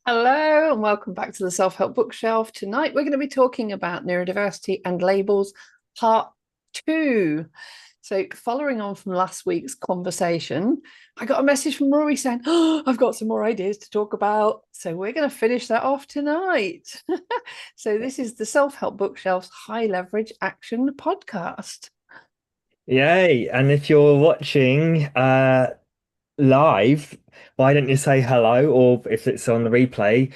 Hello and welcome back to the Self-Help Bookshelf. Tonight we're going to be talking about neurodiversity and labels, part two. So, following on from last week's conversation, I got a message from Rory saying, "Oh, I've got some more ideas to talk about." So, we're going to finish that off tonight. So, this is the Self-Help Bookshelf's High Leverage Action Podcast. Yay. And if you're watching live, why don't you say hello? Or if it's on the replay,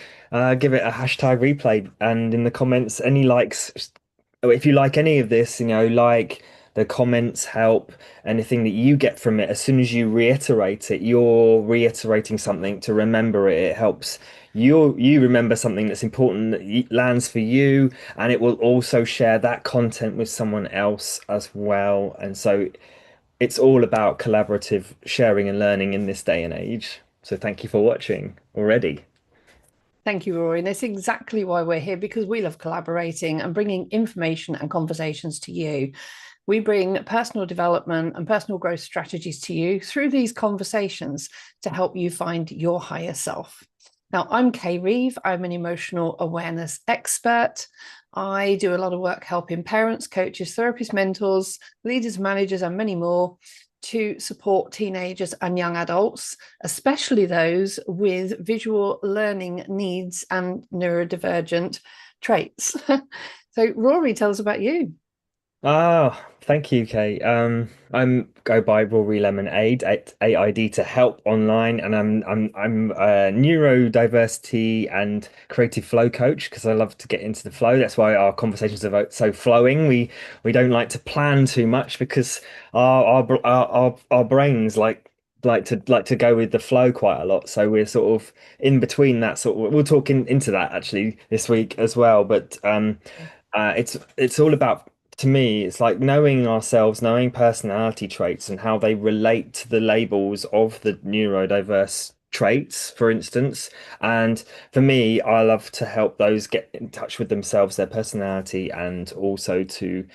give it a hashtag replay. And in the comments, any likes, or if you like any of this, like the comments help anything that you get from it. As soon as you reiterate it, you're reiterating something to remember it. It helps you remember something that's important that lands for you, and it will also share that content with someone else as well. And so it's all about collaborative sharing and learning in this day and age. So thank you for watching already. Thank you, Rory. And that's exactly why we're here, because we love collaborating and bringing information and conversations to you. We bring personal development and personal growth strategies to you through these conversations to help you find your higher self. Now, I'm Kay Reeve. I'm an emotional awareness expert. I do a lot of work helping parents, coaches, therapists, mentors, leaders, managers, and many more to support teenagers and young adults, especially those with visual learning needs and neurodivergent traits. So, Rory, tell us about you. Ah, thank you, Kate. I'm go by Rory Lemonade at AID to help online, and I'm a neurodiversity and creative flow coach because I love to get into the flow. That's why our conversations are so flowing. We don't like to plan too much because our brains like to go with the flow quite a lot. So we're sort of in between that sort of. We'll talk into that actually this week as well, but it's all about, to me, it's like knowing ourselves, knowing personality traits and how they relate to the labels of the neurodiverse traits, for instance. And for me, I love to help those get in touch with themselves, their personality, and also to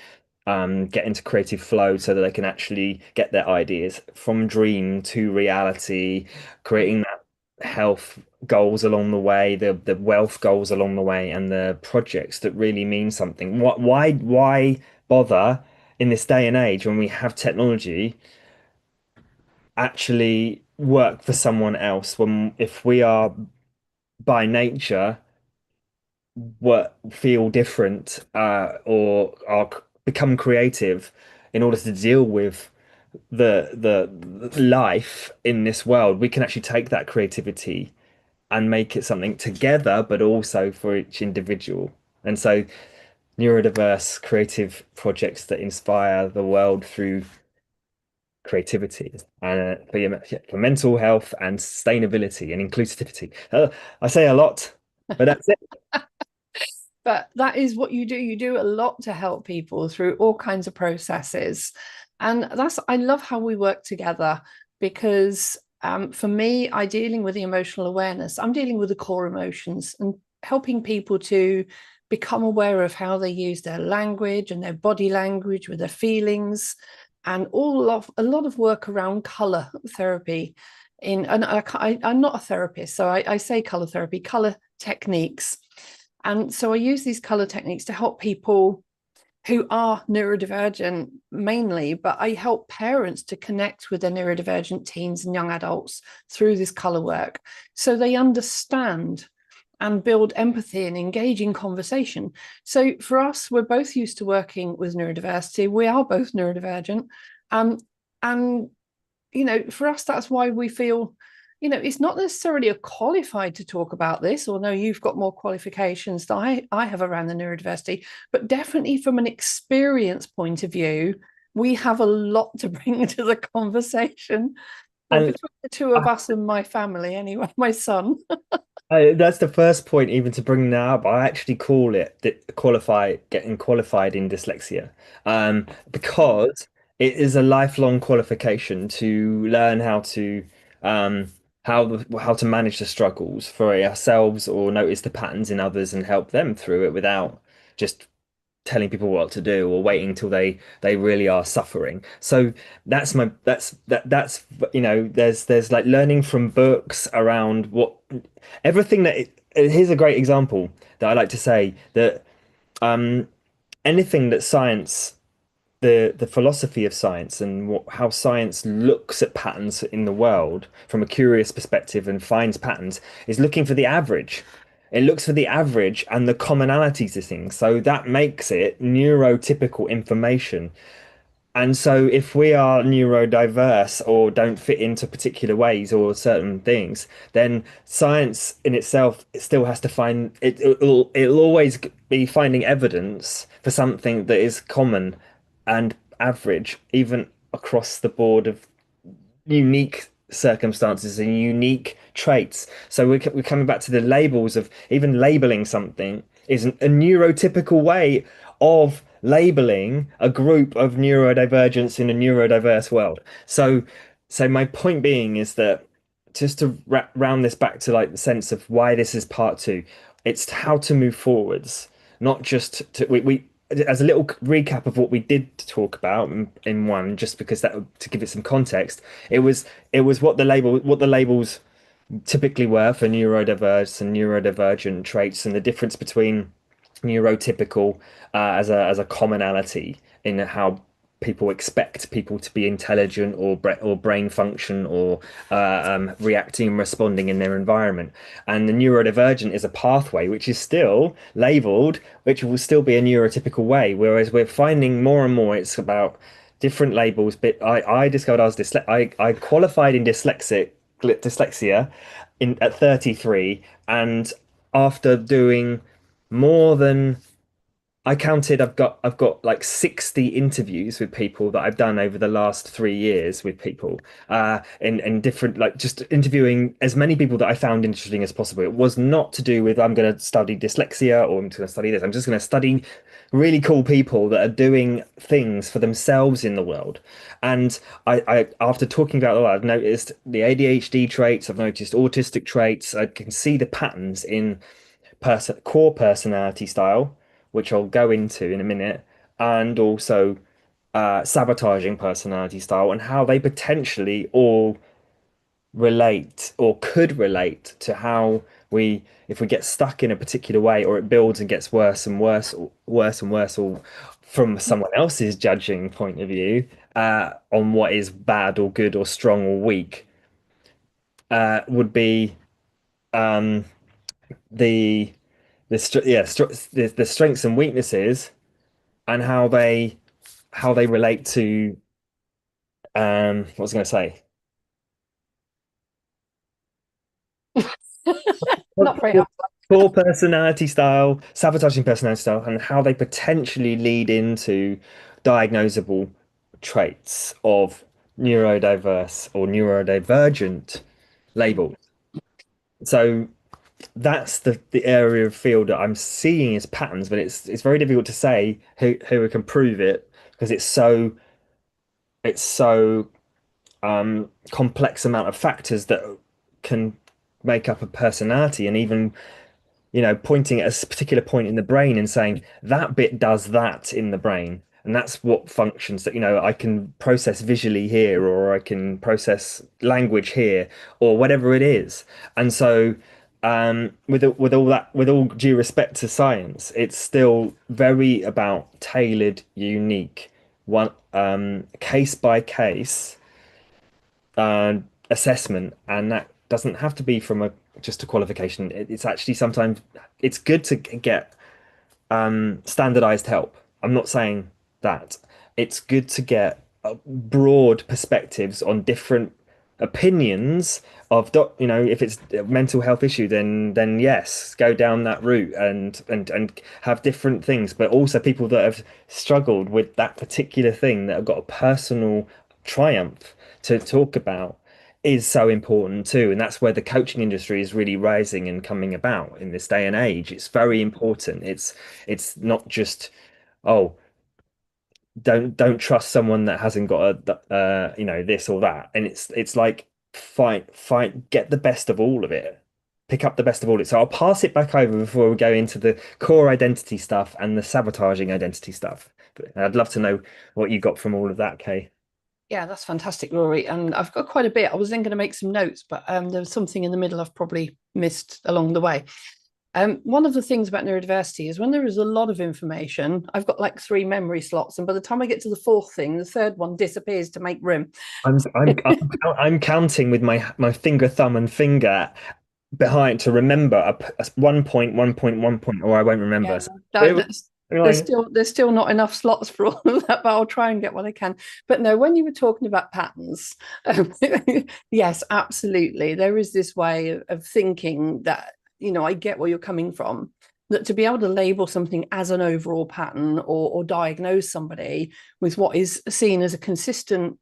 get into creative flow so that they can actually get their ideas from dream to reality, creating that health goals along the way, the wealth goals along the way, and the projects that really mean something. Why bother in this day and age when we have technology actually work for someone else when if we are by nature what feel different or become creative in order to deal with the life in this world, we can actually take that creativity and make it something together, but also for each individual. And so neurodiverse creative projects that inspire the world through creativity and for mental health and sustainability and inclusivity. I say a lot, but that's it. But that is what you do. You do a lot to help people through all kinds of processes. And I love how we work together because for me, I dealing with the emotional awareness, I'm dealing with the core emotions and helping people to become aware of how they use their language and their body language with their feelings and a lot of work around color therapy. I'm not a therapist, so I say color therapy, color techniques, and so I use these color techniques to help people who are neurodivergent mainly, but I help parents to connect with their neurodivergent teens and young adults through this color work so they understand and build empathy and engage in conversation. So for us, we're both used to working with neurodiversity. We are both neurodivergent. Um, and for us, that's why we feel, it's not necessarily a qualified to talk about this, although you've got more qualifications than I have around the neurodiversity, but definitely from an experience point of view, we have a lot to bring to the conversation. Well, And between the two of us and my family, anyway, my son. that's the first point even to bring that up. I actually call it getting qualified in dyslexia, because it is a lifelong qualification to learn um, how to manage the struggles for ourselves or notice the patterns in others and help them through it without just telling people what to do or waiting till they really are suffering. So that's there's like learning from books around what everything that here's a great example that I like to say that um anything that science the philosophy of science and how science looks at patterns in the world from a curious perspective and finds patterns is looking for the average. It looks for the average and the commonalities of things. So that makes it neurotypical information. And so, if we are neurodiverse or don't fit into particular ways or certain things, then science in itself it still has to find it. It'll always be finding evidence for something that is common and average, even across the board of unique circumstances and unique traits. So we're coming back to the labels of even labeling something is a neurotypical way of labeling a group of neurodivergents in a neurodiverse world. So my point being is that just to round this back to like the sense of why this is part two, it's how to move forwards, not just to we as a little recap of what we did talk about in one, just because that to give it some context, it was what the labels typically were for neurodiverse and neurodivergent traits and the difference between neurotypical as a commonality in how people expect people to be intelligent or brain function or reacting and responding in their environment. And the neurodivergent is a pathway which is still labeled, which will still be a neurotypical way. Whereas we're finding more and more it's about different labels. But I discovered I qualified in dyslexia in at 33, and after doing more than I counted, I've got like 60 interviews with people that I've done over the last 3 years with people, in different like just interviewing as many people that I found interesting as possible. It was not to do with I'm going to study dyslexia or I'm going to study this. I'm just going to study really cool people that are doing things for themselves in the world. And I after talking about all that, I've noticed the ADHD traits, I've noticed autistic traits. I can see the patterns in core personality style, which I'll go into in a minute, and also sabotaging personality style, and how they potentially all relate or could relate to how if we get stuck in a particular way, or it builds and gets worse and worse, or worse and worse, or from someone else's judging point of view, on what is bad or good or strong or weak, would be um, the the strengths and weaknesses and how they relate to what was I going to say? Not very helpful. Core personality style, sabotaging personality style, and how they potentially lead into diagnosable traits of neurodiverse or neurodivergent labels. So that's the area of field that I'm seeing as patterns, but it's very difficult to say who can prove it because it's so complex amount of factors that can make up a personality, and even pointing at a particular point in the brain and saying that bit does that in the brain, and that's what functions that I can process visually here, or I can process language here, or whatever it is. And so with all that, with all due respect to science, it's still very about tailored, unique, one case by case assessment, and that doesn't have to be from a just a qualification. It's actually sometimes it's good to get standardized help. I'm not saying that. It's good to get broad perspectives on different opinions of if it's a mental health issue, then yes, go down that route and have different things, but also people that have struggled with that particular thing that have got a personal triumph to talk about is so important too. And that's where the coaching industry is really rising and coming about in this day and age. It's very important. It's not just, oh, don't trust someone that hasn't got a this or that. And it's like fight, get the best of all of it. pick up the best of audit. So I'll pass it back over before we go into the core identity stuff and the sabotaging identity stuff. But I'd love to know what you got from all of that, Kay. Yeah, that's fantastic, Rory. And I've got quite a bit. I was then going to make some notes, but there was something in the middle I've probably missed along the way. One of the things about neurodiversity is when there is a lot of information, I've got like 3 memory slots, and by the time I get to the 4th thing, the 3rd one disappears to make room. I'm counting with my finger, thumb, and finger behind to remember a 1 point, or I won't remember. Yeah, So, there's remind- still not enough slots for all of that, but I'll try and get what I can. But no, when you were talking about patterns, yes, absolutely, there is this way of thinking that, I get where you're coming from. That to be able to label something as an overall pattern, or diagnose somebody with what is seen as a consistent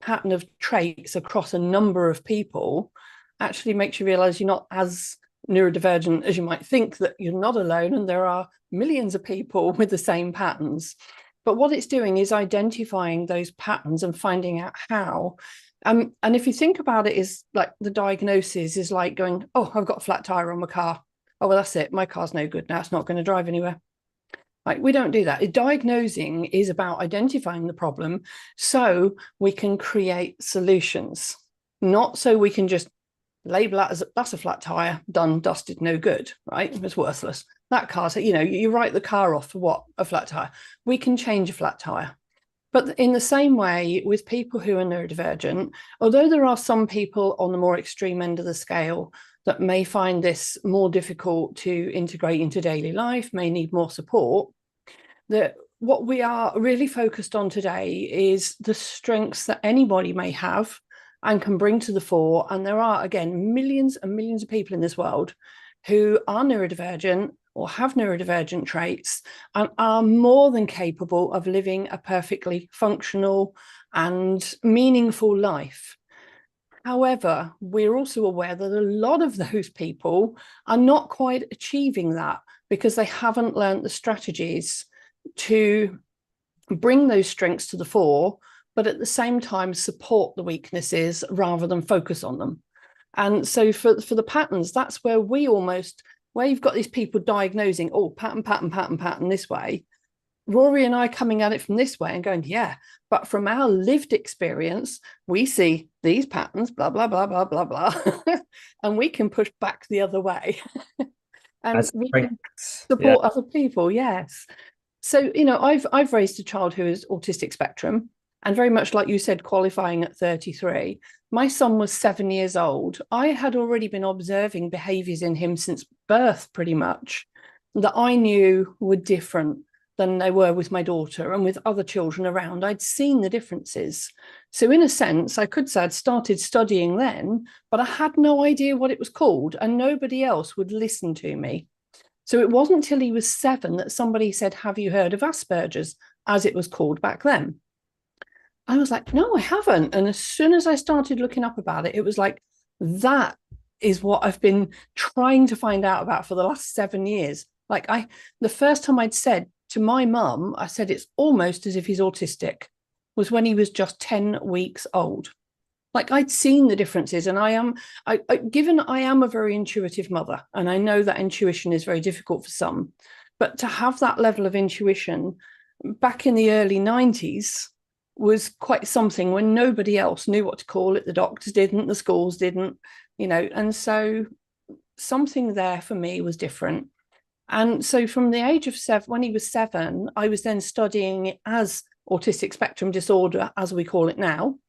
pattern of traits across a number of people, actually makes you realize you're not as neurodivergent as you might think, that you're not alone and there are millions of people with the same patterns. But what it's doing is identifying those patterns and finding out how. And if you think about it, is like the diagnosis is like going, oh, I've got a flat tire on my car. Oh, well, that's it. My car's no good now. It's not going to drive anywhere. Like, we don't do that. Diagnosing is about identifying the problem so we can create solutions, not so we can just label that as that's a flat tire, done, dusted, no good, right? It's worthless. That car, so, you write the car off for what? A flat tire. We can change a flat tire. But in the same way, with people who are neurodivergent, although there are some people on the more extreme end of the scale that may find this more difficult to integrate into daily life, may need more support, that what we are really focused on today is the strengths that anybody may have and can bring to the fore. And there are, again, millions and millions of people in this world who are neurodivergent or have neurodivergent traits and are more than capable of living a perfectly functional and meaningful life. However, we're also aware that a lot of those people are not quite achieving that because they haven't learned the strategies to bring those strengths to the fore, but at the same time support the weaknesses rather than focus on them. And so for the patterns, that's where where you've got these people diagnosing, oh, pattern this way. Rory and I coming at it from this way and going, yeah, but from our lived experience, we see these patterns, blah, blah, blah, blah, blah, blah. And we can push back the other way. And As we can strengths. Yeah. support other people, yes. So, I've raised a child who is autistic spectrum, and very much like you said, qualifying at 33. My son was 7 years old. I had already been observing behaviours in him since birth, pretty much, that I knew were different than they were with my daughter and with other children around. I'd seen the differences. So in a sense, I could say I'd started studying then, but I had no idea what it was called, and nobody else would listen to me. So it wasn't until he was 7 that somebody said, have you heard of Asperger's, as it was called back then? I was like, no, I haven't. And as soon as I started looking up about it, it was like, that is what I've been trying to find out about for the last 7 years. Like, the first time I'd said to my mum, I said, it's almost as if he's autistic, was when he was just 10 weeks old. Like, I'd seen the differences, and given I am a very intuitive mother, and I know that intuition is very difficult for some, but to have that level of intuition back in the early 90s was quite something, when nobody else knew what to call it. The doctors didn't, the schools didn't, and so something there for me was different. And so from the age of 7, when he was 7, I was then studying it as autistic spectrum disorder, as we call it now.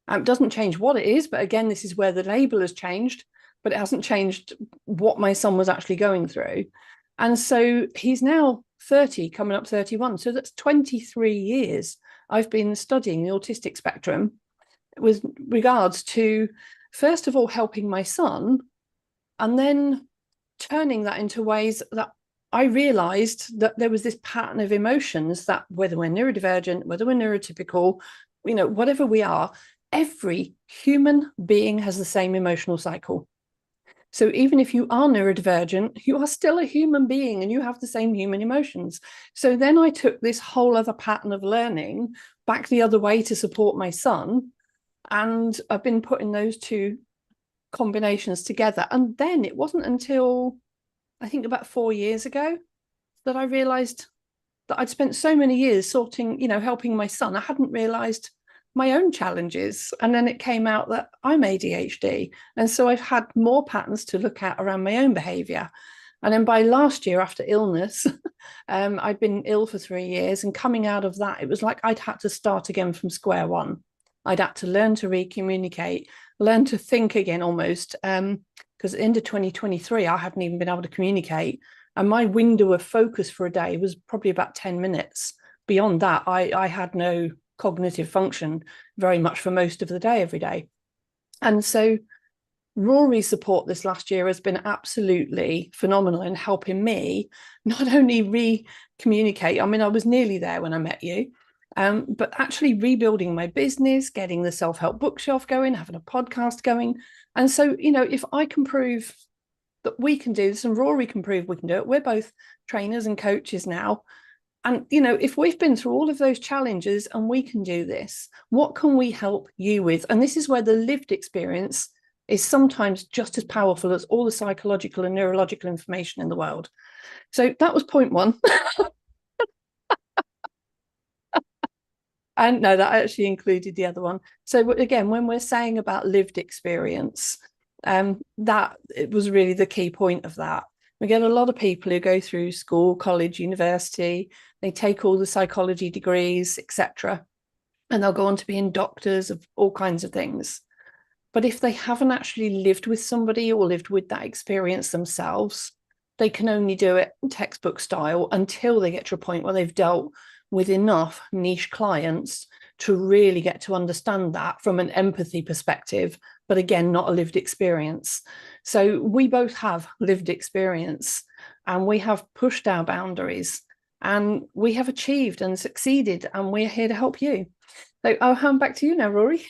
It doesn't change what it is, but again, this is where the label has changed, but it hasn't changed what my son was actually going through. And so he's now 30, coming up 31. So that's 23 years I've been studying the autistic spectrum with regards to, first of all, helping my son, and then turning that into ways that I realized that there was this pattern of emotions that, whether we're neurodivergent, whether we're neurotypical, whatever we are, every human being has the same emotional cycle. So even if you are neurodivergent, you are still a human being and you have the same human emotions. So then I took this whole other pattern of learning back the other way to support my son. And I've been putting those two combinations together. And then it wasn't until I think about 4 years ago that I realized that I'd spent so many years sorting, helping my son. I hadn't realized my own challenges. And then it came out that I'm ADHD. And so I've had more patterns to look at around my own behavior. And then by last year, after illness, I'd been ill for 3 years. And coming out of that, it was like I'd had to start again from square one. I'd had to learn to recommunicate, learn to think again almost. Because at the end of 2023, I hadn't even been able to communicate. And my window of focus for a day was probably about 10 minutes. Beyond that, I had no cognitive function very much for most of the day, every day. And so Rory's support this last year has been absolutely phenomenal in helping me not only re-communicate. I mean, I was nearly there when I met you, but actually rebuilding my business, getting the self-help bookshelf going, having a podcast going. And so, if I can prove that we can do this and Rory can prove we can do it, we're both trainers and coaches now. And, if we've been through all of those challenges and we can do this, what can we help you with? And this is where the lived experience is sometimes just as powerful as all the psychological and neurological information in the world. So that was point one. And no, that actually included the other one. So again, when we're saying about lived experience, that it was really the key point of that. We get a lot of people who go through school, college, university, they take all the psychology degrees, etc., and they'll go on to being doctors of all kinds of things. But if they haven't actually lived with somebody or lived with that experience themselves, they can only do it textbook style until they get to a point where they've dealt with enough niche clients to really get to understand that from an empathy perspective, but again, not a lived experience. So we both have lived experience and we have pushed our boundaries and we have achieved and succeeded, and we're here to help you. So I'll hand back to you now, Rory.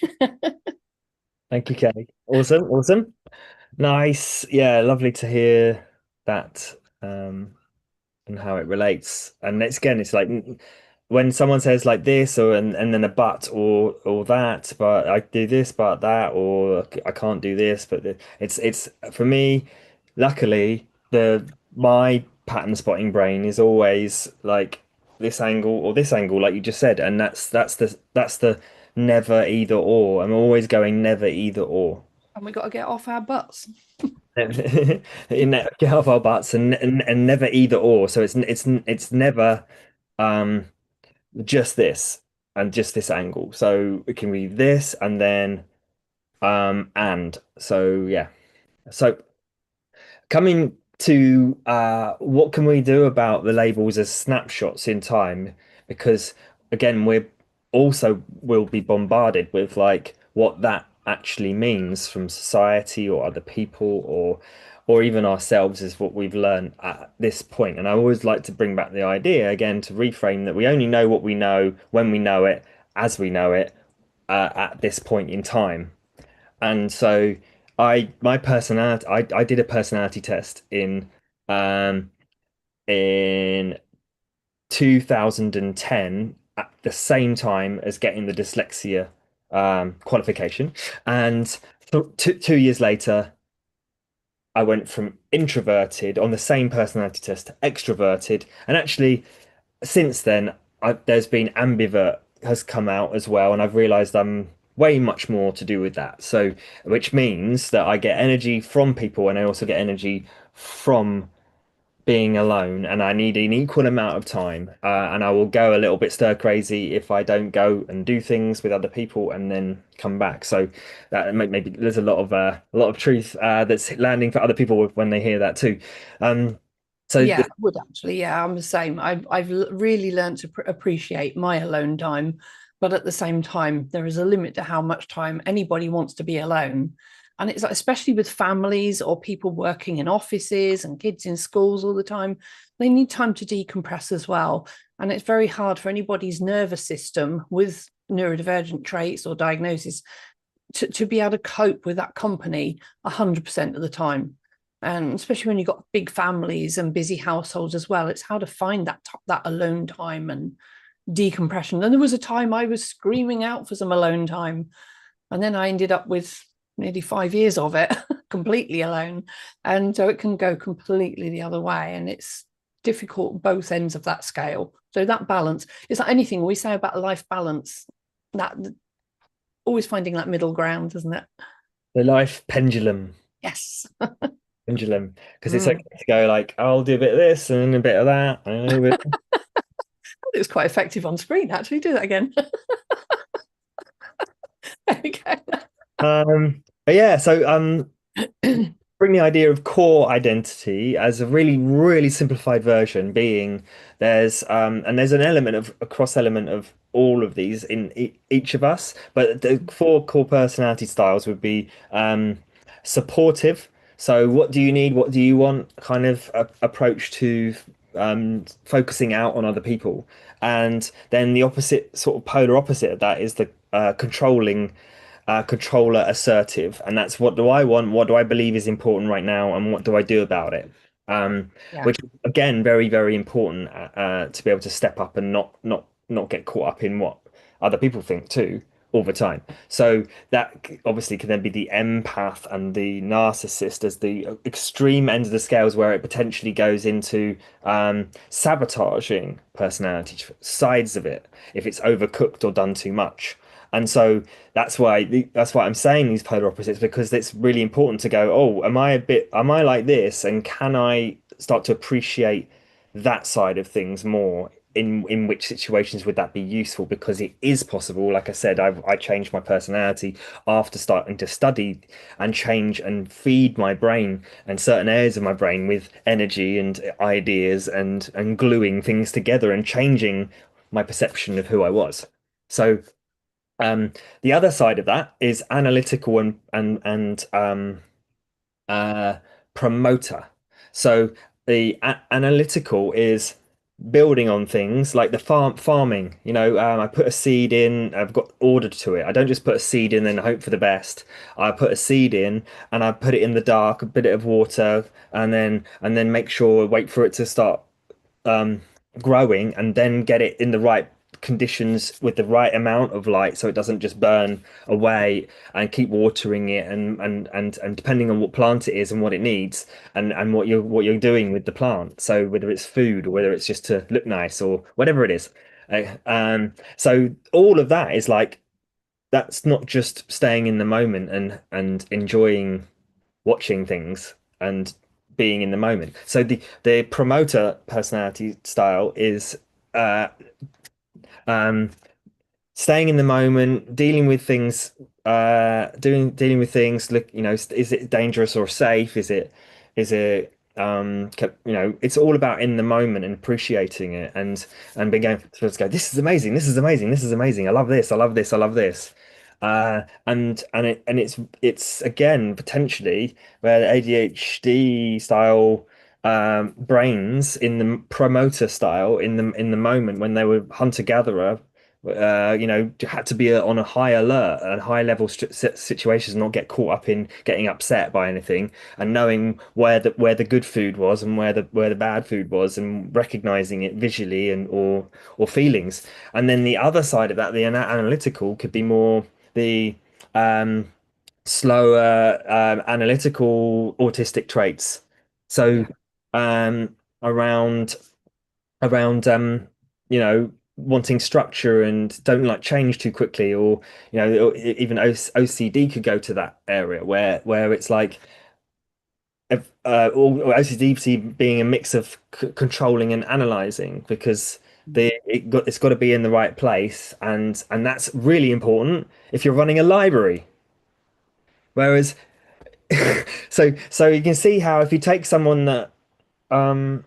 Thank you, Kay. Awesome, awesome. Nice. Yeah, lovely to hear that and how it relates. And it's like when someone says like this or and then a but or that, but I do this but that, or I can't do this, but it's for me, luckily, the my pattern spotting brain is always like this angle or this angle, like you just said, and that's the never either or. I'm always going never either or. And we got to get off our butts. Get off our butts and never either or. So it's never um just this and just this angle. So it can be this and then and so yeah. So coming to what can we do about the labels as snapshots in time? Because again, we're also will be bombarded with like what that actually means from society or other people or even ourselves is what we've learned at this point. And I always like to bring back the idea again to reframe that we only know what we know when we know it, as we know it, at this point in time. And so my personality, I did a personality test um in 2010 at the same time as getting the dyslexia qualification. And 2 years later, I went from introverted on the same personality test to extroverted. And actually, since then, there's been ambivert has come out as well, and I've realized I'm way much more to do with that. So, which means that I get energy from people and I also get energy from being alone, and I need an equal amount of time. And I will go a little bit stir crazy if I don't go and do things with other people and then come back. So that maybe there's a lot of truth that's landing for other people when they hear that too. So Yeah, I would actually. Yeah, I'm the same. I've really learned to appreciate my alone time, but at the same time, there is a limit to how much time anybody wants to be alone. And it's like, especially with families or people working in offices and kids in schools all the time, they need time to decompress as well. And it's very hard for anybody's nervous system with neurodivergent traits or diagnosis to be able to cope with that company 100% of the time. And especially when you've got big families and busy households as well, it's how to find that alone time and decompression. And there was a time I was screaming out for some alone time, and then I ended up with nearly 5 years of it completely alone. And so it can go completely the other way. And it's difficult both ends of that scale. So that balance, it's like anything we say about life balance, that always finding that middle ground, isn't it? The life pendulum. Yes. Pendulum. Because it's okay Mm. to go like, I'll do a bit of this and a bit of that. It was quite effective on screen, actually. Do that again. There we go. But yeah, so bring the idea of core identity as a really, really simplified version, being there's an element of a cross element of all of these in each of us, but the four core personality styles would be supportive. So what do you need? What do you want? Kind of approach to focusing out on other people. And then the opposite, sort of polar opposite of that is the controlling controller assertive, and that's what do I want, what do I believe is important right now, and what do I do about it? Yeah. Which again, very, very important to be able to step up and not get caught up in what other people think too all the time. So that obviously can then be the empath and the narcissist as the extreme end of the scales where it potentially goes into sabotaging personality sides of it if it's overcooked or done too much. And so that's why I'm saying these polar opposites because it's really important to go, oh, am I like this? And can I start to appreciate that side of things more? In which situations would that be useful? Because it is possible. Like I said, I changed my personality after starting to study and change and feed my brain and certain areas of my brain with energy and ideas and gluing things together and changing my perception of who I was. So um, the other side of that is analytical and uh, promoter. So the analytical is building on things like the farming. I put a seed in, I've got order to it. I don't just put a seed in and hope for the best. I put a seed in and I put it in the dark, a bit of water, and then make sure, wait for it to start um, growing and then get it in the right conditions with the right amount of light so it doesn't just burn away and keep watering it and depending on what plant it is and what it needs and what you're doing with the plant, so whether it's food or whether it's just to look nice or whatever it is. So all of that is like that's not just staying in the moment and enjoying watching things and being in the moment. So the promoter personality style is uh um staying in the moment, dealing with things, dealing with things. Look, is it dangerous or safe? Is it it's all about in the moment and appreciating it and being able to just go, this is amazing, this is amazing, this is amazing. I love this, I love this, I love this. And it's again potentially where the ADHD style brains in the promoter style in the moment when they were hunter gatherer had to be on a high alert and high level situations, not get caught up in getting upset by anything, and knowing where the good food was and where the bad food was, and recognizing it visually and or feelings. And then the other side of that, the analytical, could be more the um, slower analytical autistic traits. So Yeah. um, around around wanting structure and don't like change too quickly, or or even OCD could go to that area where it's like or OCD being a mix of controlling and analyzing, because it's got to be in the right place, and that's really important if you're running a library. Whereas so you can see how if you take someone that um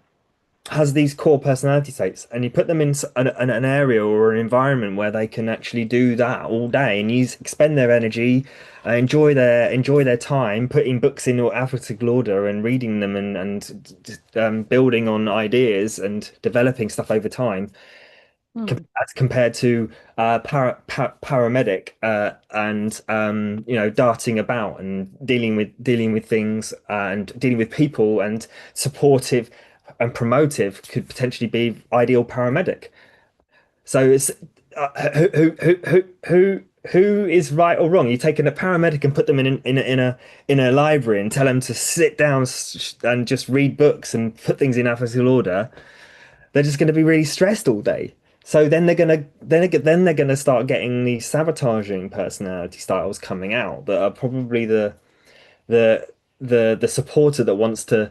has these core personality traits and you put them in an area or an environment where they can actually do that all day and expend their energy, enjoy their time putting books in alphabetical order and reading them and building on ideas and developing stuff over time, Mm. as compared to paramedic and darting about and dealing with things and dealing with people, and supportive and promotive could potentially be ideal paramedic. So it's who is right or wrong? You take a paramedic and put them in a library and tell them to sit down and just read books and put things in alphabetical order. They're just going to be really stressed all day. So then they're gonna start getting these sabotaging personality styles coming out that are probably the the supporter that wants to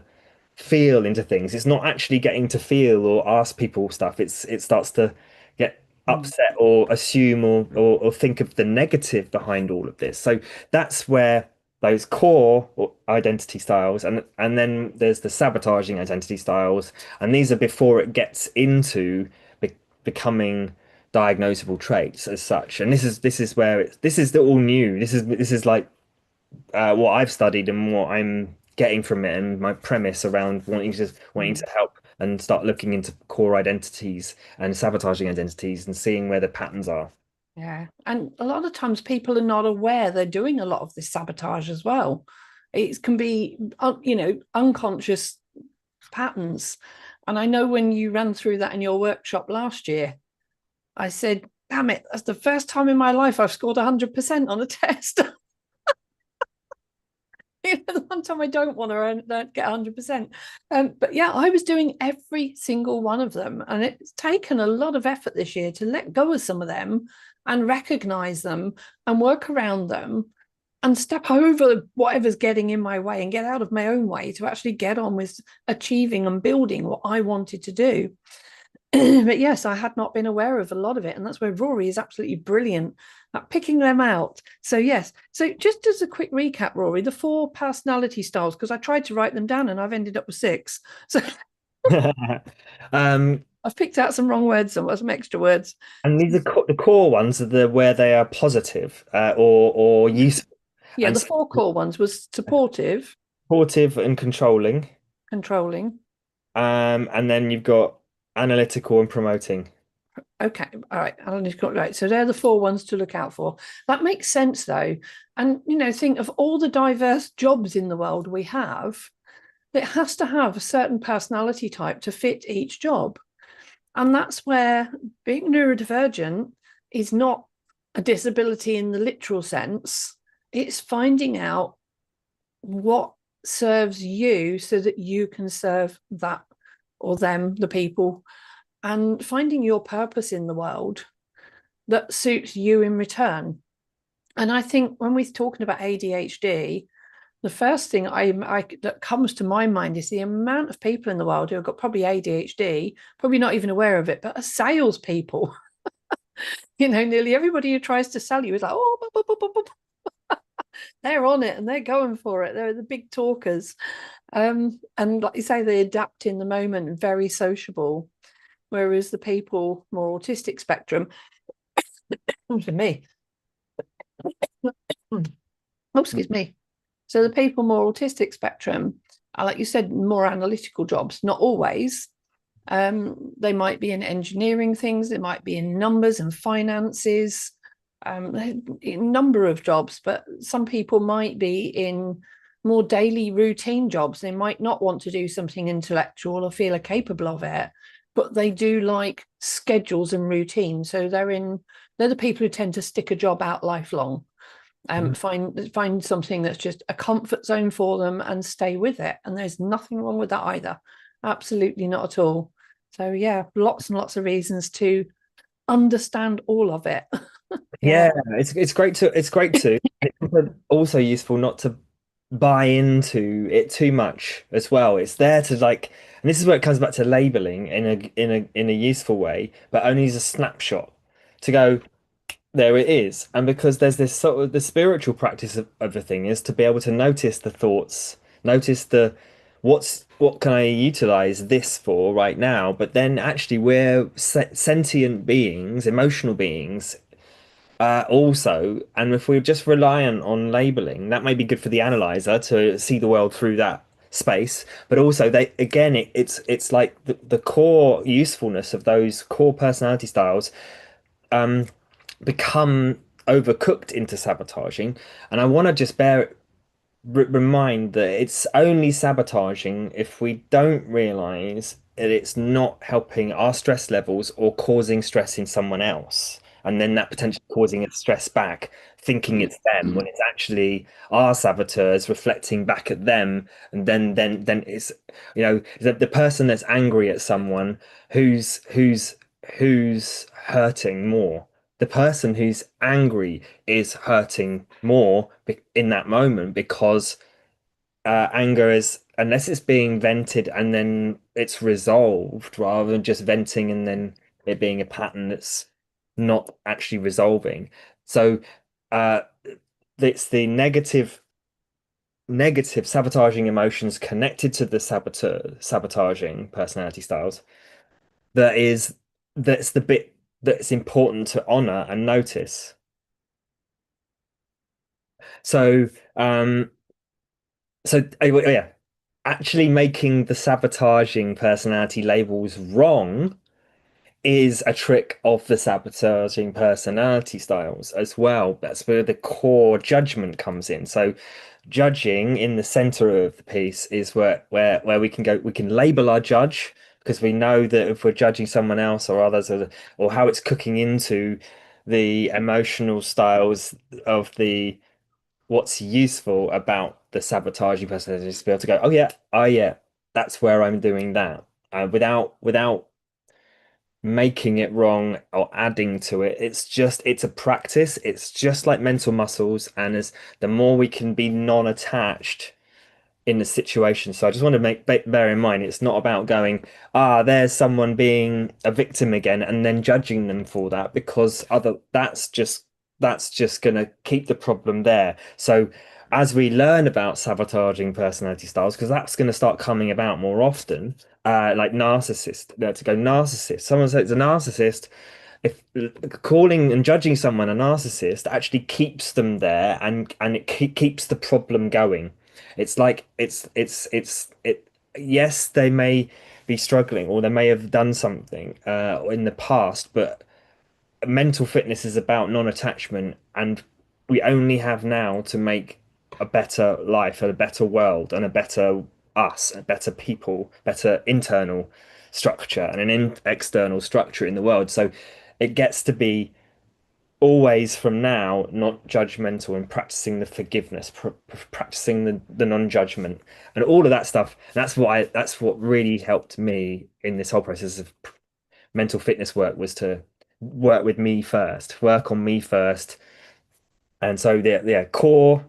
feel into things. It's not actually getting to feel or ask people stuff. It starts to get Mm. upset or assume or think of the negative behind all of this. So that's where those core identity styles and then there's the sabotaging identity styles, and these are before it gets into be becoming diagnosable traits as such. And this is where this is the all new. This is like what I've studied and what I'm getting from it, and my premise around wanting Mm. to help and start looking into core identities and sabotaging identities and seeing where the patterns are. Yeah. And a lot of times people are not aware they're doing a lot of this sabotage as well. It can be, unconscious patterns. And I know when you ran through that in your workshop last year, I said, damn it, that's the first time in my life I've scored 100% on a test. The one time I don't want to get 100%. But yeah, I was doing every single one of them. And it's taken a lot of effort this year to let go of some of them and recognize them and work around them and step over whatever's getting in my way and get out of my own way to actually get on with achieving and building what I wanted to do. But yes, I had not been aware of a lot of it. And that's where Rory is absolutely brilliant at picking them out. So, yes. So, just as a quick recap, Rory, the 4 personality styles, because I tried to write them down and I've ended up with 6. So, Um, I've picked out some wrong words, some extra words. and these are the core ones are the where they are positive or useful Yeah, and the 4 core ones was supportive, supportive and controlling. controlling. And then you've got analytical and promoting. Okay, all right. Alan got right. So they're the 4 ones to look out for. That makes sense, though. And, think of all the diverse jobs in the world we have. It has to have a certain personality type to fit each job. And that's where being neurodivergent is not a disability in the literal sense. It's finding out what serves you so that you can serve that or them, the people, and finding your purpose in the world that suits you in return. And I think when we're talking about ADHD, the first thing that comes to my mind is the amount of people in the world who have got probably ADHD, probably not even aware of it, but are salespeople. Nearly everybody who tries to sell you is like, oh, bup, bup, bup, bup. They're on it and they're going for it. They're the big talkers. And like you say, they adapt in the moment, very sociable. Whereas the people more autistic spectrum, for me, oh, excuse me. So the people more autistic spectrum are, like you said, more analytical jobs, not always. They might be in engineering things, they might be in numbers and finances, a number of jobs, but some people might be in more daily routine jobs. They might not want to do something intellectual or feel capable of it, but they do like schedules and routine. So they're the people who tend to stick a job out lifelong. Find something that's just a comfort zone for them and stay with it. And there's nothing wrong with that either. Absolutely not at all. So yeah, lots and lots of reasons to understand all of it. Yeah. Yeah, it's great to it's also useful not to buy into it too much as well. It's there to like, and this is where it comes back to labeling in a useful way, but only as a snapshot to go, there it is. And because there's this sort of the spiritual practice of the thing is to be able to notice the thoughts, notice what can I utilize this for right now? But then actually we're sentient beings, emotional beings, also, and if we're just reliant on labeling, that may be good for the analyzer to see the world through that space. But also, they again, it's like the core usefulness of those core personality styles become overcooked into sabotaging. And I want to just remind that it's only sabotaging if we don't realize that it's not helping our stress levels or causing stress in someone else. and then that potentially causing a stress back, thinking it's them when it's actually our saboteurs reflecting back at them. And then it's, the person that's angry at someone, who's hurting more. The person who's angry is hurting more in that moment, because anger is, unless it's being vented and then it's resolved, rather than just venting and then it being a pattern that's not actually resolving. So uh, it's the negative sabotaging emotions connected to the sabotaging personality styles that's the bit that's important to honor and notice. So yeah, actually making the sabotaging personality labels wrong is a trick of the sabotaging personality styles as well. That's where the core judgment comes in. So judging in the center of the piece is where we can label our judge, because we know that if we're judging someone else or others, or how it's cooking into the emotional styles of the what's useful about the sabotaging personality, is to be able to go, oh yeah, that's where I'm doing that, without making it wrong or adding to it. It's a practice. It's just like mental muscles, and as the more we can be non-attached in the situation. So I just want to bear in mind, it's not about going, there's someone being a victim again, and then judging them for that, because that's just going to keep the problem there. So as we learn about sabotaging personality styles, because that's going to start coming about more often, like narcissist, to go narcissist. Someone says it's a narcissist. If calling and judging someone a narcissist actually keeps them there, and it keeps the problem going. It's like it. Yes, they may be struggling, or they may have done something in the past, but mental fitness is about non-attachment, and we only have now to make a better life, a better world, and a better us, a better people, better internal structure, and an external structure in the world. So it gets to be always from now, not judgmental, and practicing the forgiveness, practicing the non-judgment, and all of that stuff. That's what really helped me in this whole process of mental fitness work, was to work with me first, work on me first. And so the core,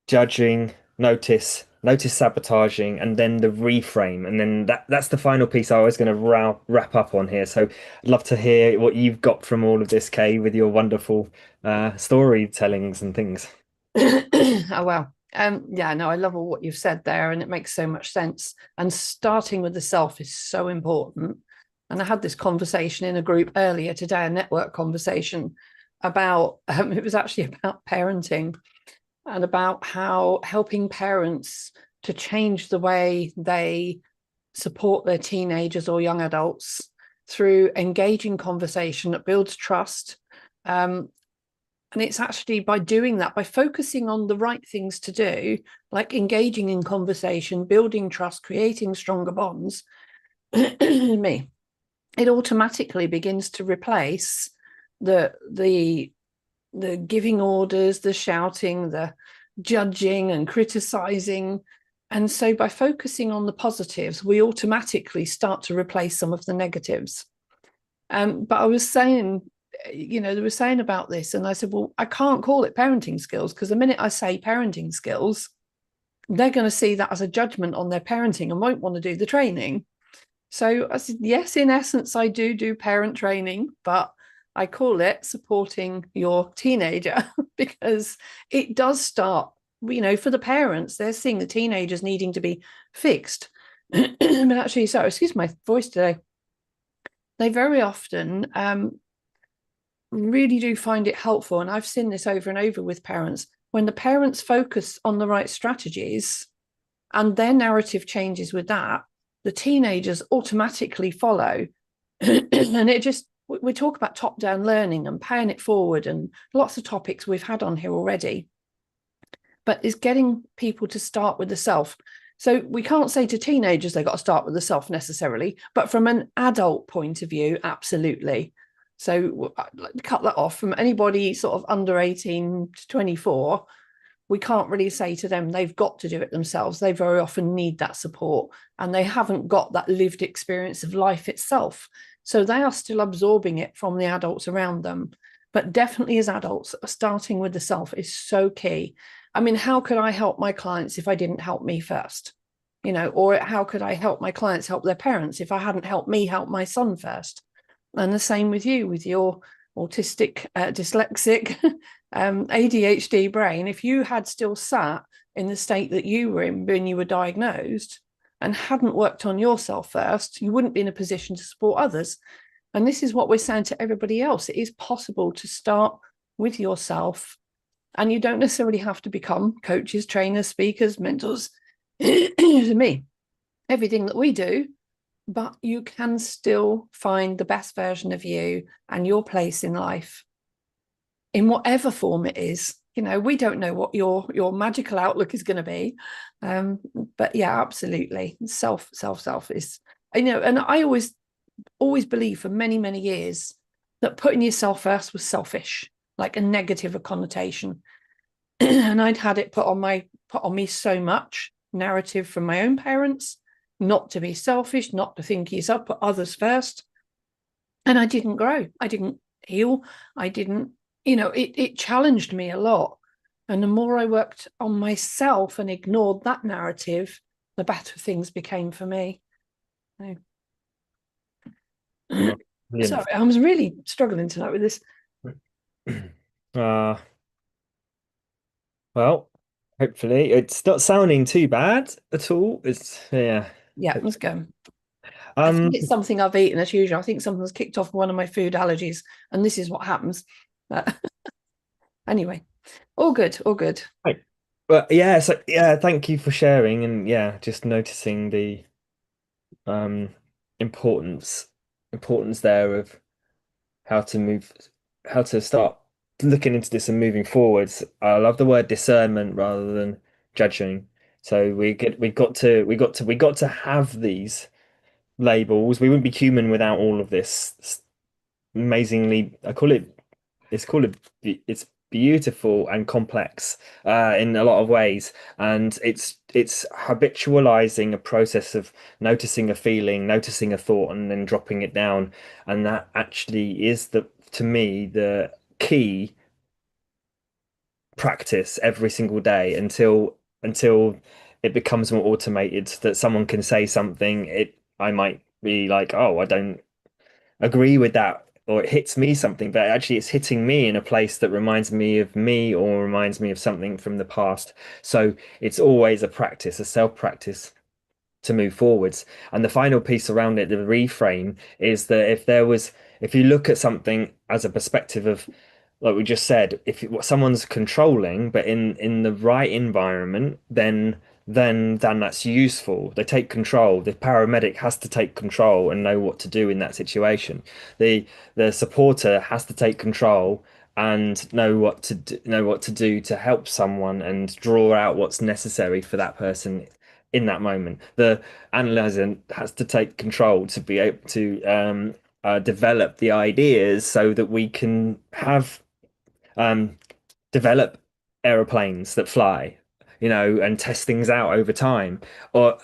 judging, notice sabotaging, and then the reframe. And then that's the final piece I was going to wrap up on here. So I'd love to hear what you've got from all of this, Kay, with your wonderful storytellings and things. Oh wow. Yeah, no, I love all what you've said there, and it makes so much sense. And starting with the self is so important. And I had this conversation in a group earlier today, a network conversation about it was actually about parenting, and about how helping parents to change the way they support their teenagers or young adults through engaging conversation that builds trust. And it's actually by doing that, by focusing on the right things to do, like engaging in conversation, building trust, creating stronger bonds, me, it automatically begins to replace the giving orders, the shouting, the judging and criticizing. And so by focusing on the positives, we automatically start to replace some of the negatives. But I was saying, they were saying about this, and I said, well, I can't call it parenting skills, because the minute I say parenting skills, they're going to see that as a judgment on their parenting and won't want to do the training. So I said, yes, in essence, I do parent training, but I call it supporting your teenager because it does start, for the parents, they're seeing the teenagers needing to be fixed. But actually, sorry, excuse my voice today. They very often really do find it helpful. And I've seen this over and over with parents. When the parents focus on the right strategies and their narrative changes with that, the teenagers automatically follow. And we talk about top-down learning and paying it forward and lots of topics we've had on here already. But it's getting people to start with the self. So we can't say to teenagers they've got to start with the self necessarily, but from an adult point of view, absolutely. So cut that off from anybody sort of under 18 to 24. We can't really say to them they've got to do it themselves. They very often need that support, and they haven't got that lived experience of life itself. So they are still absorbing it from the adults around them. But definitely as adults, starting with the self is so key. I mean, how could I help my clients if I didn't help me first? Or how could I help my clients help their parents if I hadn't helped me help my son first? And the same with you, with your autistic, dyslexic, ADHD brain. If you had still sat in the state that you were in when you were diagnosed and hadn't worked on yourself first, you wouldn't be in a position to support others. And this is what we're saying to everybody else. It is possible to start with yourself, and you don't necessarily have to become coaches, trainers, speakers, mentors, to me, everything that we do, but you can still find the best version of you and your place in life in whatever form it is. We don't know what your magical outlook is going to be, but yeah, absolutely, self is, and I always believe for many years that putting yourself first was selfish, like a negative connotation. And I'd had it put on me so much narrative from my own parents, not to be selfish, not to think yourself, put others first. And I didn't grow. I didn't heal. I didn't, it challenged me a lot. And the more I worked on myself and ignored that narrative, the better things became for me. Oh, Sorry, I was really struggling tonight with this. Uh, well, hopefully it's not sounding too bad at all. It's yeah. Yeah, let's go. I think Um, it's something I've eaten as usual. I think something's kicked off one of my food allergies, and this is what happens. But anyway, all good, all good. right. But yeah, so yeah, thank you for sharing and yeah, just noticing the um importance importance there of how to move, how to start looking into this and moving forwards. I love the word discernment rather than judging. So we got to have these labels. We wouldn't be human without all of this amazingly, I call it, it's beautiful and complex in a lot of ways, and it's habitualizing a process of noticing a feeling, noticing a thought, and then dropping it down, and that actually is the, to me, the key practice every single day until it becomes more automated, that someone can say something, it I might be like, oh, I don't agree with that, or it hits me something, but actually it's hitting me in a place that reminds me of me or reminds me of something from the past. So it's always a practice, a self practice to move forwards. And the final piece around it, the reframe, is that if you look at something as a perspective of, like we just said, if someone's controlling, but in the right environment, then that's useful. They take control. The paramedic has to take control and know what to do in that situation. The supporter has to take control and know what to do to help someone and draw out what's necessary for that person in that moment. The analyzer has to take control to be able to develop the ideas so that we can have um, develop aeroplanes that fly, and test things out over time. Or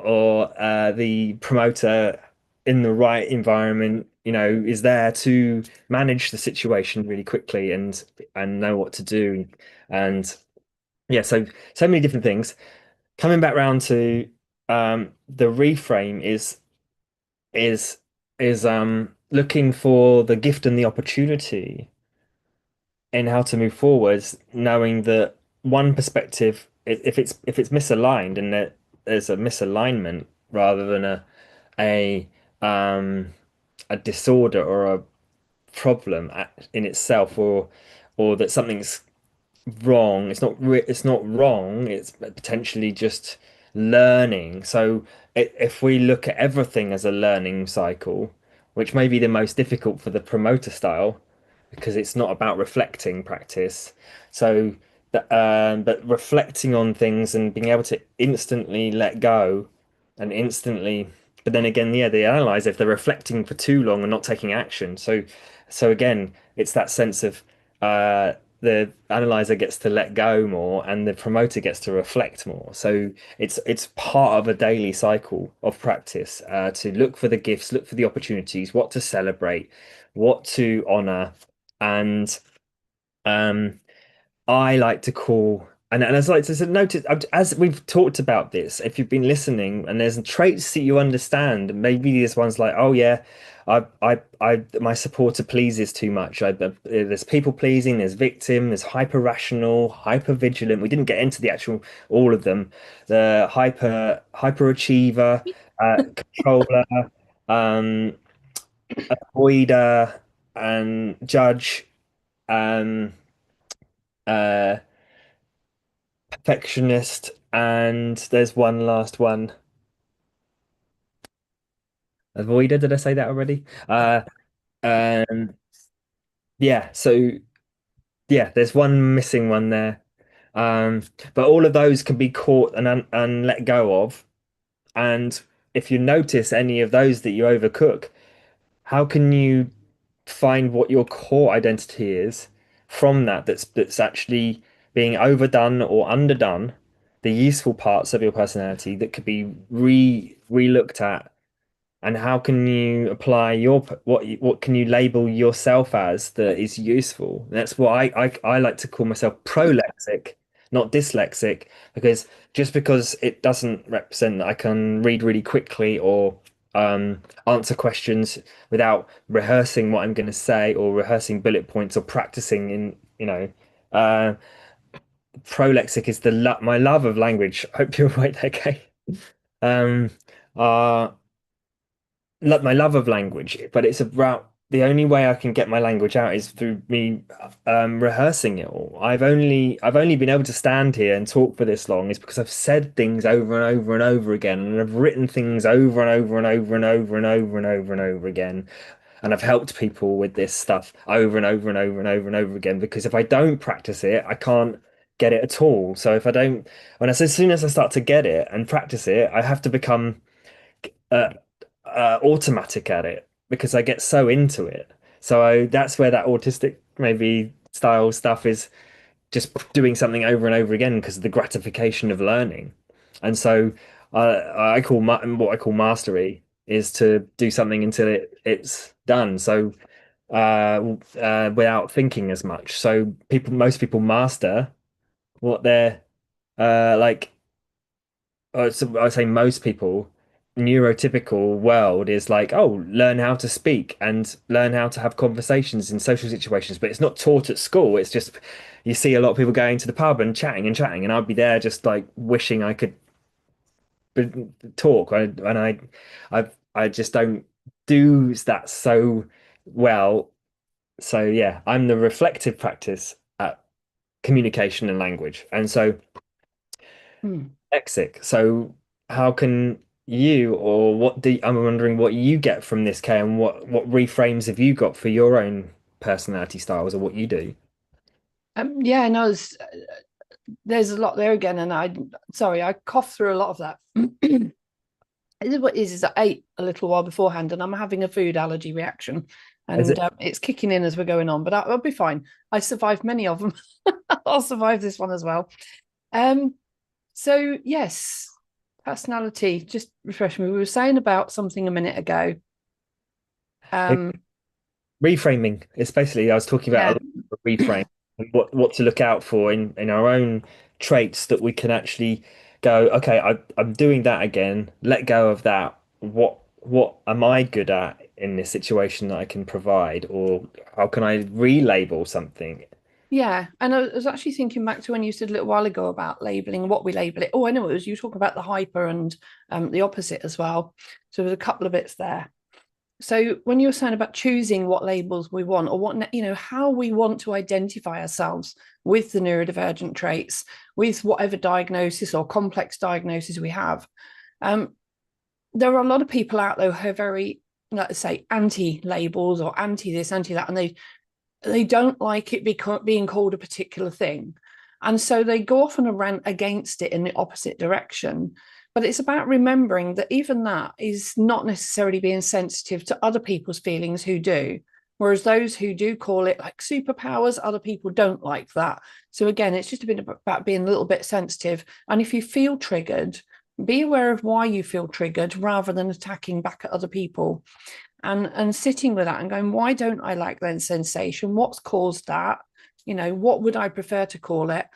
the promoter in the right environment, is there to manage the situation really quickly and know what to do. And yeah, so many different things. Coming back round to the reframe is looking for the gift and the opportunity in how to move forwards, knowing that one perspective, if it's misaligned and there's a misalignment rather than a um a disorder or a problem in itself, or that something's wrong. It's not wrong. It's potentially just learning. So if we look at everything as a learning cycle, which may be the most difficult for the promoter style, because it's not about reflecting practice. So but reflecting on things and being able to instantly let go and instantly But then again, yeah, they analyze if they're reflecting for too long and not taking action. So again, it's that sense of uh, the analyzer gets to let go more, and the promoter gets to reflect more. So it's part of a daily cycle of practice to look for the gifts, look for the opportunities, what to celebrate, what to honor, and um, I like to call, and as like to notice, as we've talked about this, if you've been listening and there's traits that you understand, maybe this one's like, oh yeah, my supporter pleases too much. There's people pleasing, there's victim, there's hyper rational, hyper vigilant. We didn't get into the actual all of them. The hyper achiever, controller, um, avoider, and judge. Um, uh, Perfectionist, and there's one last one. Avoider, did I say that already? Um, yeah, so yeah, there's one missing one there. Um, but all of those can be caught and let go of. And if you notice any of those that you overcook, how can you find what your core identity is from that's actually being overdone or underdone, the useful parts of your personality that could be re-looked at, and how can you apply what can you label yourself as that is useful? That's what I like to call myself prolexic, not dyslexic, because just because it doesn't represent that I can read really quickly or answer questions without rehearsing what I'm going to say or rehearsing bullet points or practicing in, uh, prolexic is my love of language. Hope you're right there, Kay. Um, uh, my love of language, but it's about the only way I can get my language out is through me rehearsing it all. I've only been able to stand here and talk for this long is because I've said things over and over and over again, and I've written things over and over and over and over and over and over and over again. And I've helped people with this stuff over and over and over and over and over again, because if I don't practice it, I can't get it at all. So if I don't, as soon as I start to get it and practice it, I have to become uh, automatic at it because I get so into it. That's where that autistic maybe style stuff is, just doing something over and over again because of the gratification of learning. And so I call what I call mastery is to do something until it's done. So without thinking as much. So most people master what they're like so I say most people, neurotypical world is like, oh, learn how to speak and learn how to have conversations in social situations, but it's not taught at school. It's just you see a lot of people going to the pub and chatting, and I'd be there just like wishing I could talk, I just don't do that so well. So yeah, I'm the reflective practice at communication and language, and so Hmm. Lexic. So how can you, or I'm wondering what you get from this, Kay, and what reframes have you got for your own personality styles or what you do? Yeah, no, there's a lot there again, and I coughed through a lot of that. It is what it is I ate a little while beforehand, and I'm having a food allergy reaction, Is and it it's kicking in as we're going on. But I'll be fine. I survived many of them. I'll survive this one as well. Um, so yes, personality. Just refresh me. We were saying about something a minute ago. it- Um, reframing? It's basically I was talking about a yeah, lot of reframe and what to look out for in our own traits that we can actually go, okay, I'm doing that again. Let go of that. What am I good at in this situation that I can provide, or how can I relabel something? yeah. And I was actually thinking back to when you said a little while ago about labeling, what we label it. Oh, I know it was you talk about the hyper and the opposite as well. So there's a couple of bits there. So when you were saying about choosing what labels we want, or what, how we want to identify ourselves with the neurodivergent traits, with whatever diagnosis or complex diagnosis we have, there are a lot of people out there who are very, let's say, anti-labels or anti this, anti that, and they don't like it being called a particular thing. And so they go off on a rant against it in the opposite direction. But it's about remembering that even that is not necessarily being sensitive to other people's feelings who do. Whereas those who do call it like superpowers, other people don't like that. So again, it's just a bit about being a little bit sensitive. And if you feel triggered, be aware of why you feel triggered rather than attacking back at other people. And sitting with that and going, why don't I like that sensation? What's caused that? What would I prefer to call it?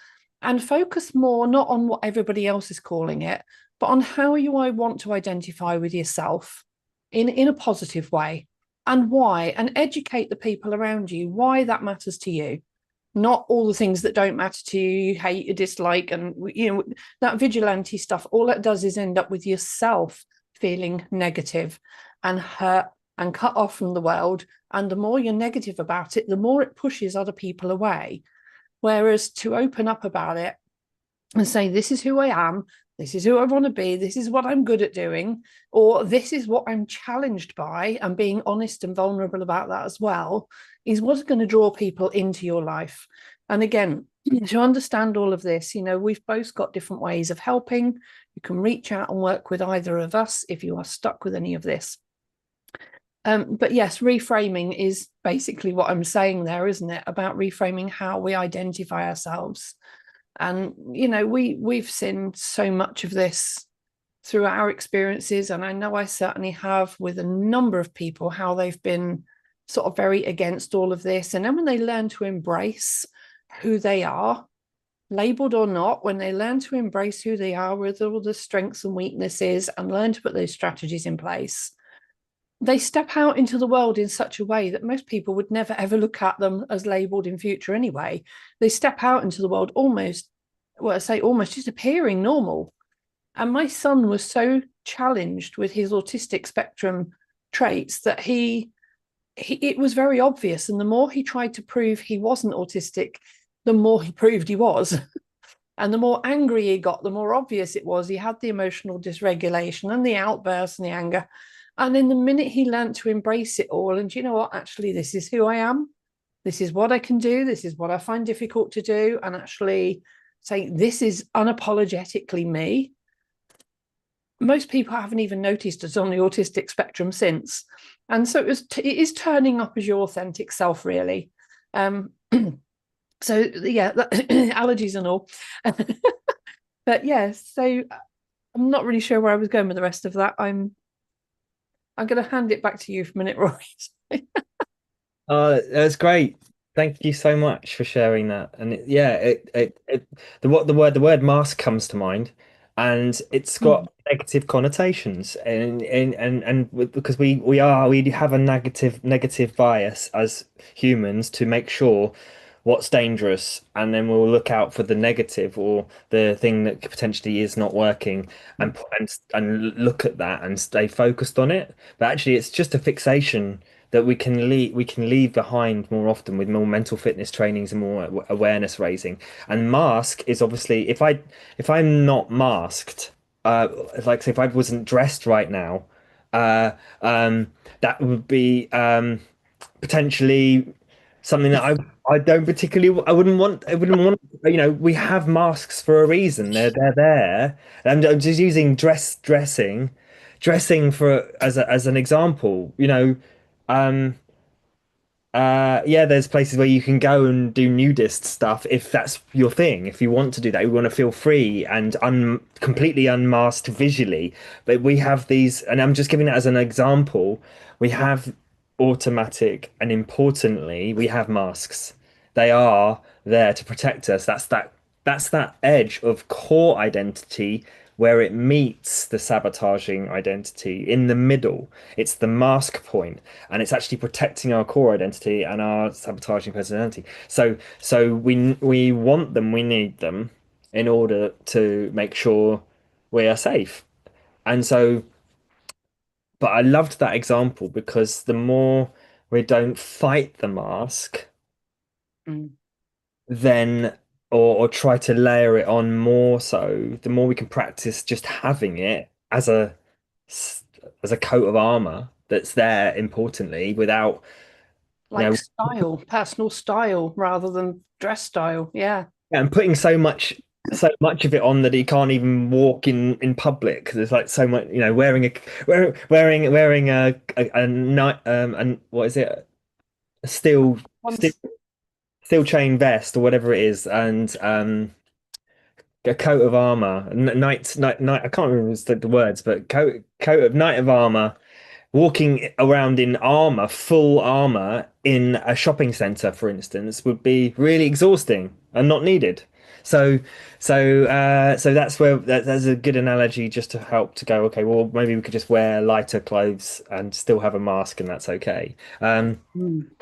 And focus more not on what everybody else is calling it, but on how you I want to identify with yourself in a positive way, and why, and educate the people around you why that matters to you. Not all the things that don't matter to you, you hate, you dislike, and that vigilante stuff. All it does is end up with yourself feeling negative and hurt and cut off from the world. And the more you're negative about it, the more it pushes other people away. Whereas to open up about it and say, this is who I am, this is who I want to be, this is what I'm good at doing, or this is what I'm challenged by, and being honest and vulnerable about that as well, is what's going to draw people into your life. And again, to understand all of this, we've both got different ways of helping. You can reach out and work with either of us if you are stuck with any of this. But yes, reframing is basically what I'm saying there, isn't it? About reframing how we identify ourselves. And we've seen so much of this through our experiences, and I know I certainly have with a number of people, how they've been sort of very against all of this. And then when they learn to embrace who they are, labeled or not, when they learn to embrace who they are with all the strengths and weaknesses and learn to put those strategies in place, they step out into the world in such a way that most people would never ever look at them as labeled in future anyway. They step out into the world almost just appearing normal. And my son was so challenged with his autistic spectrum traits that it was very obvious. And the more he tried to prove he wasn't autistic, the more he proved he was. And the more angry he got, the more obvious it was. He had the emotional dysregulation and the outbursts and the anger. And in the minute he learned to embrace it all, and you know what, actually, this is who I am. This is what I can do. This is what I find difficult to do. And actually say, this is unapologetically me. Most people haven't even noticed us on the autistic spectrum since. And so it is turning up as your authentic self, really. So yeah, allergies and all. But yeah, so I'm not really sure where I was going with the rest of that. I'm going to hand it back to you for a minute, Rory. That's great. Thank you so much for sharing that. And the word mask comes to mind, and it's got negative connotations, because we have a negative bias as humans to make sure what's dangerous, and then we'll look out for the negative or the thing that potentially is not working, and look at that and stay focused on it. But actually, it's just a fixation that we can leave behind more often with more mental fitness trainings and more awareness raising. And mask is obviously, if I'm not masked, like say if I wasn't dressed right now, uh that would be potentially something that I don't particularly, I wouldn't want, we have masks for a reason. They're there. And I'm just using dressing for as an example. Um yeah, there's places where you can go and do nudist stuff if that's your thing. If you want to do that, you want to feel free and completely unmasked visually. But we have these, and I'm just giving that as an example. We have automatic, and importantly, we have masks. They are there to protect us. That's that edge of core identity where it meets the sabotaging identity in the middle. It's the mask point, and it's actually protecting our core identity and our sabotaging personality. So we want them, we need them in order to make sure we are safe. And so, but I loved that example because the more we don't fight the mask, Mm. then or try to layer it on more, so the more we can practice just having it as a coat of armor that's there importantly without you Like know style, personal style rather than dress style. Yeah. and putting so much of it on that he can't even walk in public. There's like so much, wearing a night and what is it? A steel Once, steel chain vest or whatever it is, and a coat of armor, night. I can't remember the words, but coat of knight of armor, walking around in armor, full armor in a shopping center, for instance, would be really exhausting and not needed. So, so that's where that's a good analogy just to help to go, okay, well, maybe we could just wear lighter clothes and still have a mask, and that's okay. mm,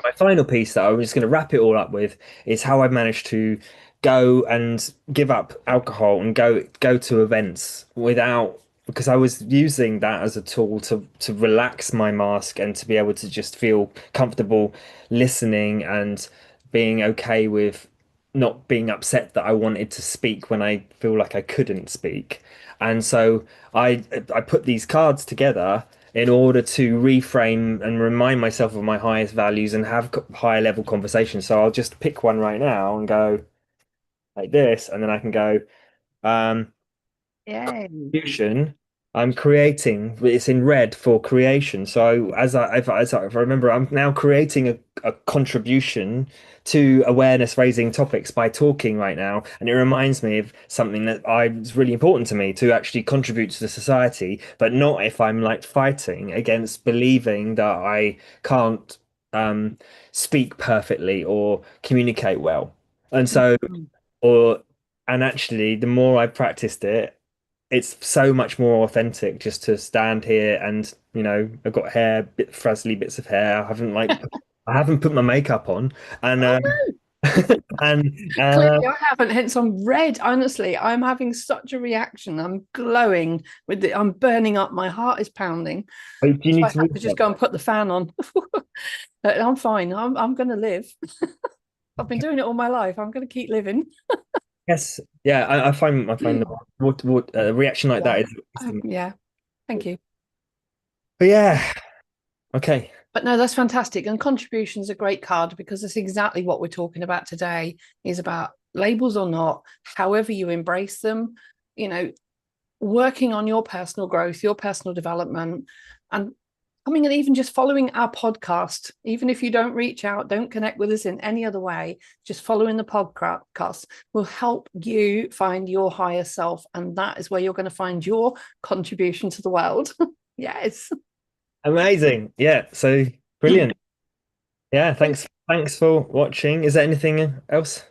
My final piece that I was going to wrap it all up with is how I've managed to go and give up alcohol and go to events without, because I was using that as a tool to relax my mask and to be able to just feel comfortable listening and being okay with not being upset that I wanted to speak when I feel like I couldn't speak. And so I put these cards together in order to reframe and remind myself of my highest values and have higher level conversations. So I'll just pick one right now and go like this, and then I can go, um, yay. contribution. I'm creating, it's in red for creation. So if I remember, I'm now creating a contribution to awareness raising topics by talking right now. And it reminds me of something that it's really important to me to actually contribute to the society, but not if I'm like fighting against believing that I can't um, speak perfectly or communicate well. And so, Mm. or, and actually, the more I practiced it, it's so much more authentic just to stand here and I've got hair, frazzly bits of hair. I haven't put my makeup on, and Oh no, and clearly I haven't, hence I'm red. Honestly, I'm having such a reaction. I'm glowing with it. I'm burning up. My heart is pounding. do you So need I to had read to just that? go and put the fan on. But I'm fine. I'm going to live. I've been doing it all my life. I'm going to keep living. Yes, yeah. I find what a reaction like Yeah. that is. Yeah. Thank you. But yeah, okay. But no, that's fantastic. And contribution is a great card because that's exactly what we're talking about today is about labels or not, however you embrace them, you know, working on your personal growth, your personal development, and coming and even just following our podcast, even if you don't reach out, don't connect with us in any other way, just following the podcast will help you find your higher self. And that is where you're going to find your contribution to the world. Yes. Amazing. Yeah. So brilliant. Yeah. Thanks for watching. Is there anything else?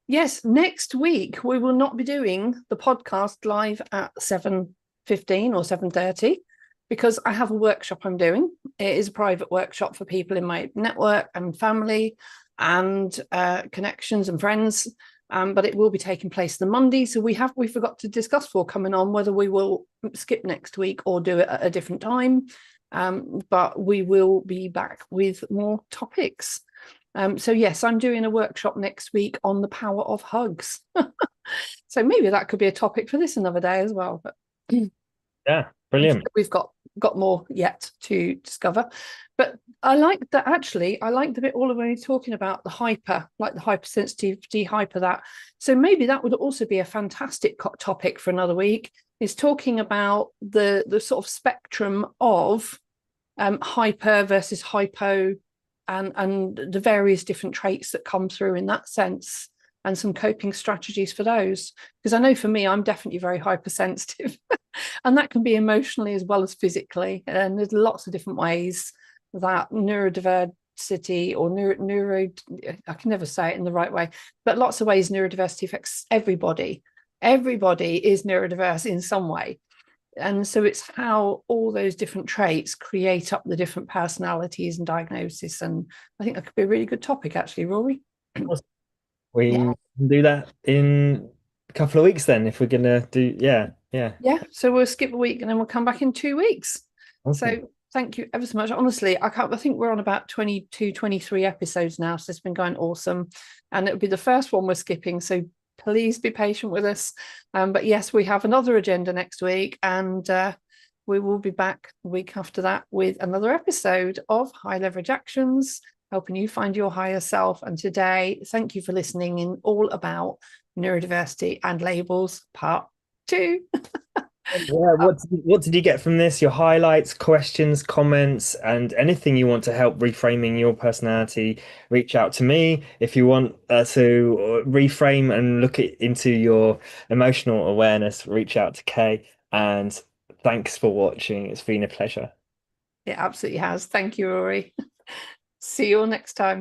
Yes, next week we will not be doing the podcast live at 7:15 or 7:30 because I have a workshop I'm doing. It is a private workshop for people in my network and family and connections and friends. But it will be taking place the Monday. So we forgot to discuss for coming on whether we will skip next week or do it at a different time. But we will be back with more topics. So yes, I'm doing a workshop next week on the power of hugs. So maybe that could be a topic for this another day as well. But Yeah. Brilliant. we've got more yet to discover. But I like that actually. I like the bit all of when you're talking about the hyper, like the hypersensitivity, hyper that. So maybe that would also be a fantastic topic for another week. Is talking about the sort of spectrum of hyper versus hypo and the various different traits that come through in that sense and some coping strategies for those. Because I know for me, I'm definitely very hypersensitive and that can be emotionally as well as physically. And there's lots of different ways that neurodiversity or neuro I can never say it in the right way, but lots of ways neurodiversity affects everybody. Everybody is neurodiverse in some way. And so it's how all those different traits create up the different personalities and diagnosis. And I think that could be a really good topic, actually, Rory. We Yeah. can do that in a couple of weeks then if we're gonna do, yeah, yeah. Yeah. So we'll skip a week and then we'll come back in 2 weeks. Awesome. So thank you ever so much. Honestly, I think we're on about 22, 23 episodes now. So it's been going awesome. And it'll be the first one we're skipping. So please be patient with us. But yes, we have another agenda next week. And we will be back the week after that with another episode of High Leverage Actions, helping you find your higher self. And today, thank you for listening in all about Neurodiversity and Labels Part 2. Yeah, what did you get from this? Your highlights, questions, comments, and anything you want to help reframing your personality, reach out to me. If you want to reframe and look into your emotional awareness, reach out to Kay. And thanks for watching. It's been a pleasure. It absolutely has. Thank you, Rory. See you all next time.